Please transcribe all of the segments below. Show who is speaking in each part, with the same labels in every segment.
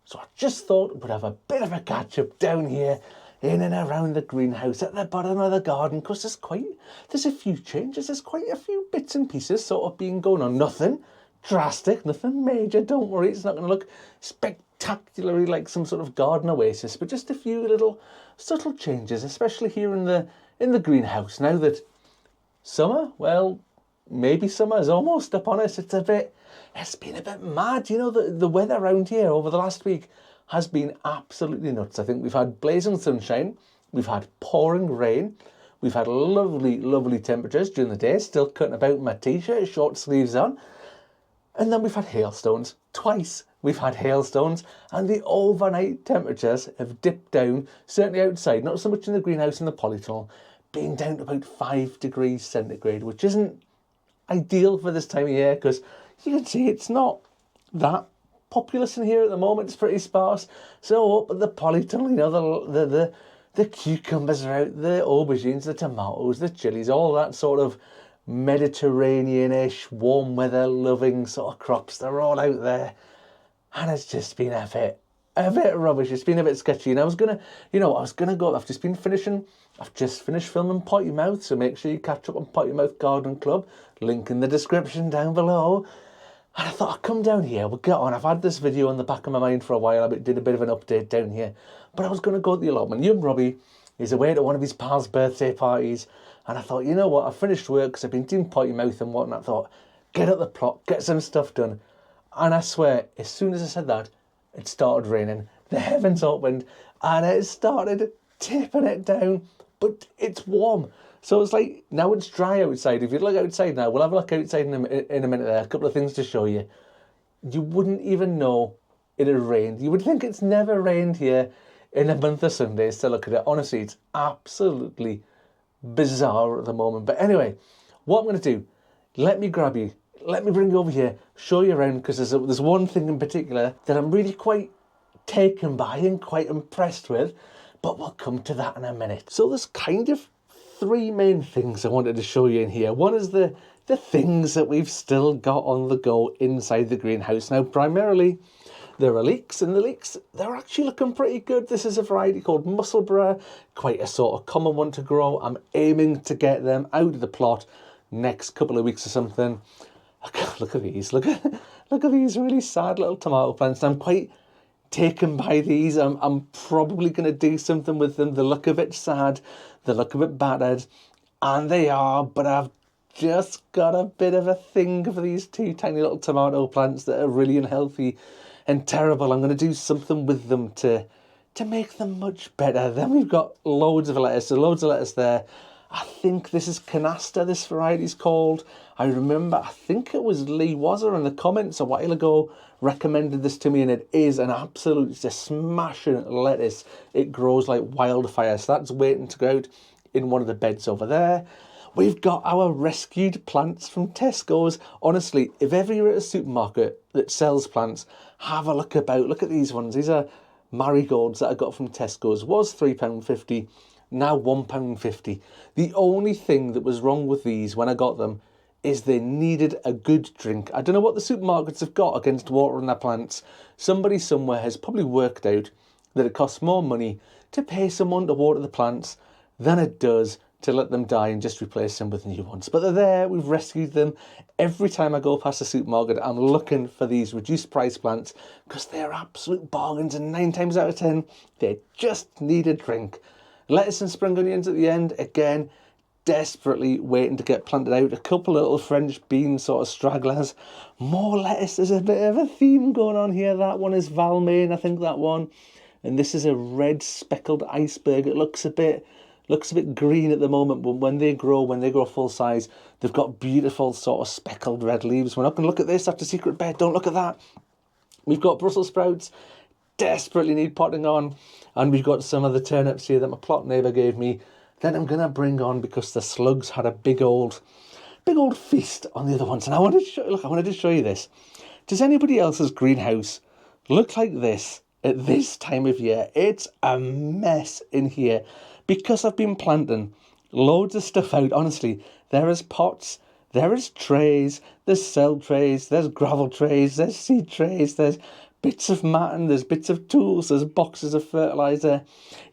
Speaker 1: So I just thought we'd have a bit of a catch-up down here in and around the greenhouse at the bottom of the garden, because there's a few changes, there's quite a few bits and pieces sort of being going on. Nothing drastic, nothing major, don't worry, it's not going to look spectacularly like some sort of garden oasis, but just a few little subtle changes, especially here in the greenhouse. Now that summer, well, maybe summer is almost upon us. It's been a bit mad. You know, the weather around here over the last week has been absolutely nuts. I think we've had blazing sunshine, we've had pouring rain, we've had lovely, lovely temperatures during the day, still cutting about in my t-shirt, short sleeves on. And then we've had hailstones. Twice we've had hailstones, and the overnight temperatures have dipped down, certainly outside, not so much in the greenhouse and the polytunnel, being down to about 5 degrees centigrade, which isn't ideal for this time of year, because you can see it's not that populous in here at the moment. It's pretty sparse. So up at the polytunnel, you know, the cucumbers are out, the aubergines, the tomatoes, the chilies, all that sort of Mediterranean-ish, warm weather loving sort of crops, they're all out there. And it's just been a bit rubbish. It's been a bit sketchy. And I was gonna go, I've just finished filming Potty Mouth, so make sure you catch up on Potty Mouth Garden Club, link in the description down below. And I thought I'd come down here, we'll get on. I've had this video on the back of my mind for a while. I did a bit of an update down here, but I was going to go to the allotment. Young Robbie is away at one of his pals' birthday parties, and I thought, you know what, I've finished work because I've been doing Potty Mouth and whatnot. I thought, get up the plot, get some stuff done. And I swear, as soon as I said that, it started raining. The heavens opened, and it started tipping it down, but it's warm. So it's like, now it's dry outside. If you look outside now, we'll have a look outside in a minute there. A couple of things to show you. You wouldn't even know it had rained. You would think it's never rained here in a month of Sundays to look at it. Honestly, it's absolutely bizarre at the moment. But anyway, what I'm going to do, let me grab you. Let me bring you over here, show you around, because there's one thing in particular that I'm really quite taken by and quite impressed with. But we'll come to that in a minute. So there's kind of three main things I wanted to show you in here. One is the things that we've still got on the go inside the greenhouse. Now, primarily, there are leeks, and the leeks, they're actually looking pretty good. This is a variety called Musselburgh, quite a sort of common one to grow. I'm aiming to get them out of the plot next couple of weeks or something. Look at these. Look at these really sad little tomato plants. I'm quite taken by these. I'm probably going to do something with them. They look a bit sad, they look a bit battered, and they are, but I've just got a bit of a thing for these two tiny little tomato plants that are really unhealthy and terrible. I'm going to do something with them to make them much better. Then we've got loads of lettuce, so loads of lettuce there. I think this is canasta, this variety's called. I think it was Lee Wazzer in the comments a while ago recommended this to me, and it is an absolute smashing lettuce. It grows like wildfire, so that's waiting to go out in one of the beds over there. We've got our rescued plants from Tesco's. Honestly, if ever you're at a supermarket that sells plants, have a look about. Look at these ones. These are marigolds that I got from Tesco's. Was £3.50. Now £1.50. The only thing that was wrong with these when I got them is they needed a good drink. I don't know what the supermarkets have got against watering their plants. Somebody somewhere has probably worked out that it costs more money to pay someone to water the plants than it does to let them die and just replace them with new ones. But they're there, we've rescued them. Every time I go past the supermarket, I'm looking for these reduced price plants because they're absolute bargains, and 9 times out of 10, they just need a drink. Lettuce and spring onions at the end, again, desperately waiting to get planted out. A couple of little French bean sort of stragglers. More lettuce. There's a bit of a theme going on here. That one is Valmain, I think, that one. And this is a red speckled iceberg. It looks a bit green at the moment, but when they grow full size, they've got beautiful sort of speckled red leaves. We're not going to look at this after secret bed. Don't look at that. We've got Brussels sprouts. Desperately need potting on. And we've got some of the turnips here that my plot neighbour gave me. Then I'm going to bring on, because the slugs had a big old feast on the other ones. And I wanted to show you this. Does anybody else's greenhouse look like this at this time of year? It's a mess in here because I've been planting loads of stuff out. Honestly, there is pots, there is trays, there's cell trays, there's gravel trays, there's seed trays, there's bits of matting, there's bits of tools, there's boxes of fertiliser.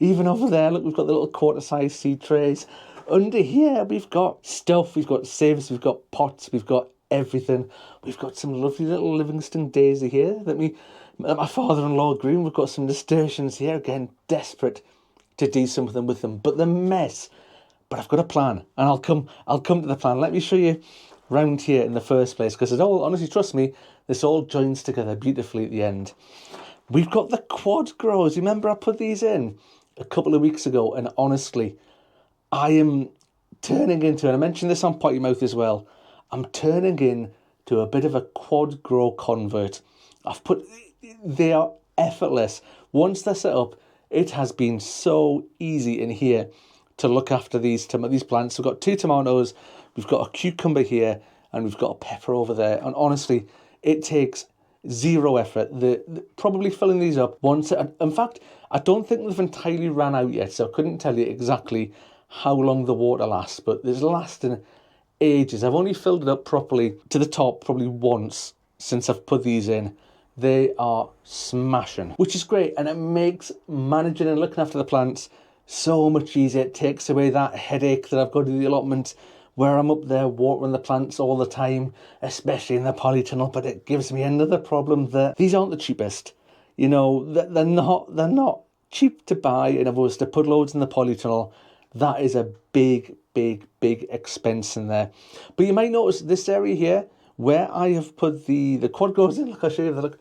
Speaker 1: Even over there, look, we've got the little quarter-size seed trays. Under here, we've got stuff, we've got sieves, we've got pots, we've got everything. We've got some lovely little Livingston daisy here that my father-in-law grew. We've got some nasturtiums here, again, desperate to do something with them. But the mess, but I've got a plan, and I'll come to the plan. Let me show you round here in the first place, because it all, honestly, trust me, this all joins together beautifully at the end. We've got the Quadgrows. You remember I put these in a couple of weeks ago, and honestly, I am turning into, and I mentioned this on Potty Mouth as well, I'm turning into a bit of a Quadgrow convert. They are effortless. Once they're set up, it has been so easy in here to look after these plants. We've got 2 tomatoes, we've got a cucumber here, and we've got a pepper over there. And honestly, it takes zero effort. Probably filling these up once. In fact, I don't think they've entirely ran out yet, so I couldn't tell you exactly how long the water lasts, but it's lasting ages. I've only filled it up properly to the top probably once since I've put these in. They are smashing, which is great, and it makes managing and looking after the plants so much easier. It takes away that headache that I've got to do the allotment where I'm up there watering the plants all the time, especially in the polytunnel. But it gives me another problem that these aren't the cheapest. You know, they're not cheap to buy, and if I was to put loads in the polytunnel, that is a big expense in there. But you might notice this area here where I have put the Quadgrows in. Look, I'll show you. Look,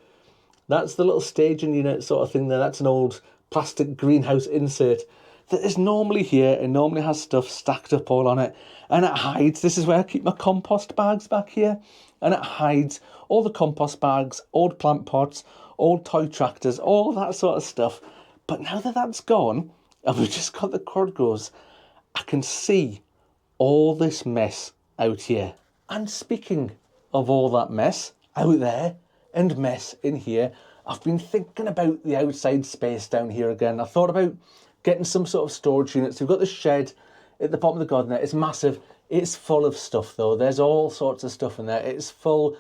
Speaker 1: that's the little staging unit sort of thing there. That's an old plastic greenhouse insert that is normally here and normally has stuff stacked up all on it, and it hides. This is where I keep my compost bags back here, and it hides all the compost bags, old plant pots, old toy tractors, all that sort of stuff. But now that that's gone, and we've just got the Quadgrows, I can see all this mess out here. And speaking of all that mess out there and mess in here, I've been thinking about the outside space down here again. I thought about getting some sort of storage units. We've got the shed at the bottom of the garden there. It's massive. It's full of stuff though. There's all sorts of stuff in there. It's full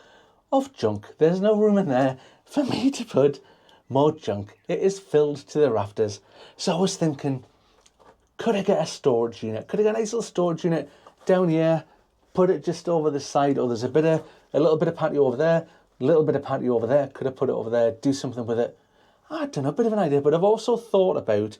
Speaker 1: of junk. There's no room in there for me to put more junk. It is filled to the rafters. So I was thinking, could I get a storage unit? Could I get a nice little storage unit down here, put it just over the side? Or there's a little bit of patio over there, a little bit of patio over there. Could I put it over there, do something with it? I don't know, a bit of an idea. But I've also thought about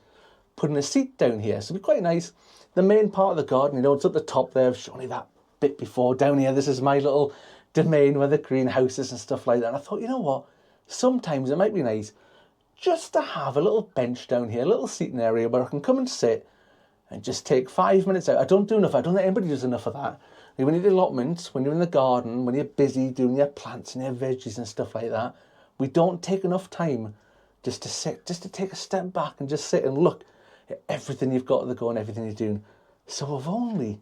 Speaker 1: putting a seat down here. So it'd be quite nice. The main part of the garden, you know, it's at the top there. I've shown you that bit before. Down here, this is my little domain where the greenhouses and stuff like that. And I thought, you know what? Sometimes it might be nice just to have a little bench down here, a little seating area where I can come and sit and just take 5 minutes out. I don't think anybody does enough of that. When you do allotments, when you're in the garden, when you're busy doing your plants and your veggies and stuff like that, we don't take enough time just to sit, just to take a step back and just sit and look at everything you've got to go and everything you're doing. So if only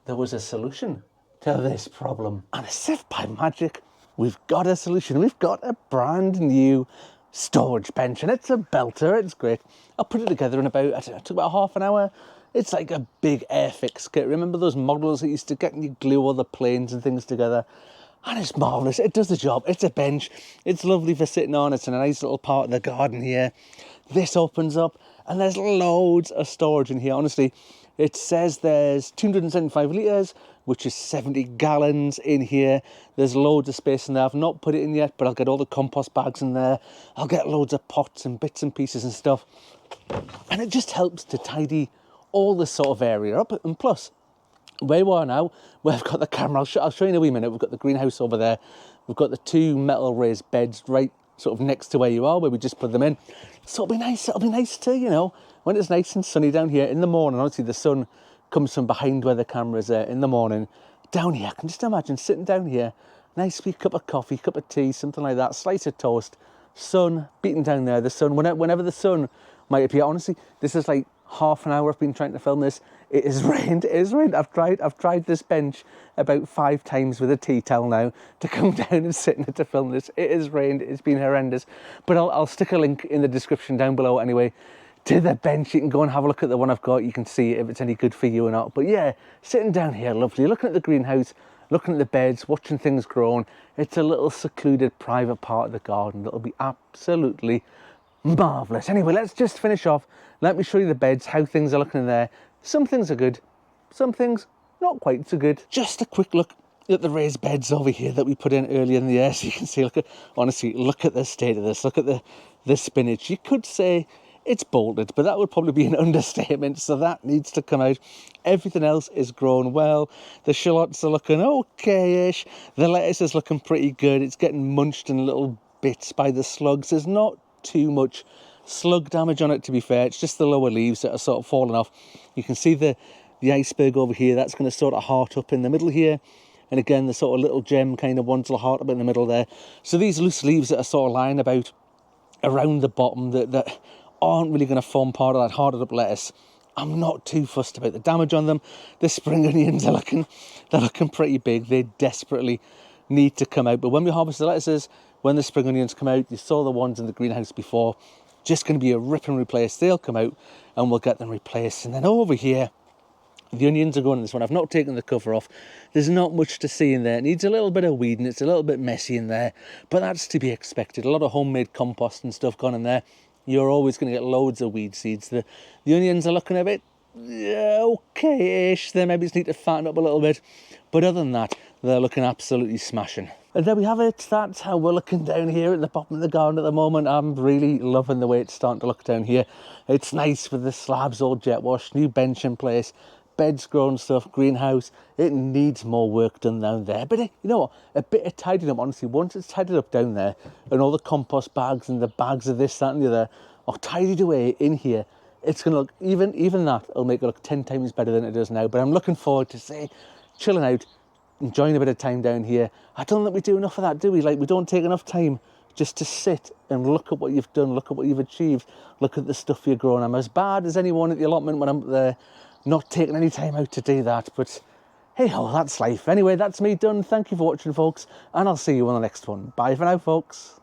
Speaker 1: there was a solution to this problem. And as if by magic, we've got a solution. We've got a brand new storage bench, and it's a belter. It's great. I put it together in about, I don't know, it took about half an hour. It's like a big Airfix kit. Remember those models that used to get and you glue all the planes and things together? And it's marvellous. It does the job. It's a bench. It's lovely for sitting on. It's in a nice little part of the garden here. This opens up and there's loads of storage in here. Honestly, it says there's 275 litres, which is 70 gallons in here. There's loads of space in there. I've not put it in yet, but I'll get all the compost bags in there. I'll get loads of pots and bits and pieces and stuff. And it just helps to tidy all this sort of area up. And plus, where we are now, we've got the camera. I'll show you in a wee minute. We've got the greenhouse over there. We've got the 2 metal raised beds right sort of next to where you are, where we just put them in. So it'll be nice to, you know, when it's nice and sunny down here in the morning. Obviously the sun comes from behind where the camera is in the morning. Down here, I can just imagine sitting down here, nice wee cup of coffee, cup of tea, something like that, slice of toast, sun beating down there, the sun, whenever the sun might appear. Honestly, this is like half an hour I've been trying to film this. It has rained. I've tried this bench about 5 times with a tea towel now to come down and sit in it to film this. It has rained. It's been horrendous. But I'll stick a link in the description down below anyway to the bench. You can go and have a look at the one I've got. You can see if it's any good for you or not. But yeah, sitting down here, lovely, looking at the greenhouse, looking at the beds, watching things grown. It's a little secluded private part of the garden that'll be absolutely marvellous. Anyway, let's just finish off. Let me show you the beds, how things are looking in there. Some things are good, some things not quite so good. Just a quick look at the raised beds over here that we put in earlier in the year. So you can see, honestly, look at the state of this. Look at the spinach. You could say it's bolted, but that would probably be an understatement. So that needs to come out. Everything else is grown well. The shallots are looking okay-ish. The lettuce is looking pretty good. It's getting munched in little bits by the slugs. There's not too much slug damage on it, to be fair. It's just the lower leaves that are sort of falling off. You can see the iceberg over here. That's going to sort of heart up in the middle here. And again, the sort of little gem kind of ones will heart up in the middle there. So these loose leaves that are sort of lying about around the bottom that aren't really going to form part of that hearted up lettuce, I'm not too fussed about the damage on them. The spring onions they're looking pretty big. They desperately need to come out. But when we harvest the lettuces, when the spring onions come out, you saw the ones in the greenhouse before, just going to be a rip and replace. They'll come out and we'll get them replaced. And then over here, the onions are going in this one. I've not taken the cover off. There's not much to see in there. It needs a little bit of weeding. It's a little bit messy in there, but that's to be expected. A lot of homemade compost and stuff gone in there. You're always going to get loads of weed seeds. The onions are looking a bit okay-ish. They maybe just need to fatten up a little bit. But other than that, they're looking absolutely smashing. And there we have it. That's how we're looking down here at the bottom of the garden at the moment. I'm really loving the way it's starting to look down here. It's nice with the slabs all jet washed, new bench in place, beds grown stuff, greenhouse. It needs more work done down there. But you know what? A bit of tidying up, honestly. Once it's tidied up down there and all the compost bags and the bags of this, that and the other are tidied away in here, it's going to look, even that will make it look 10 times better than it does now. But I'm looking forward to, say, chilling out, enjoying a bit of time down here. I don't think we do enough of that, do we? Like, we don't take enough time just to sit and look at what you've done, look at what you've achieved, look at the stuff you're growing. I'm as bad as anyone at the allotment when I'm up there, not taking any time out to do that. But hey ho, that's life. Anyway, that's me done. Thank you for watching, folks, and I'll see you on the next one. Bye for now, folks.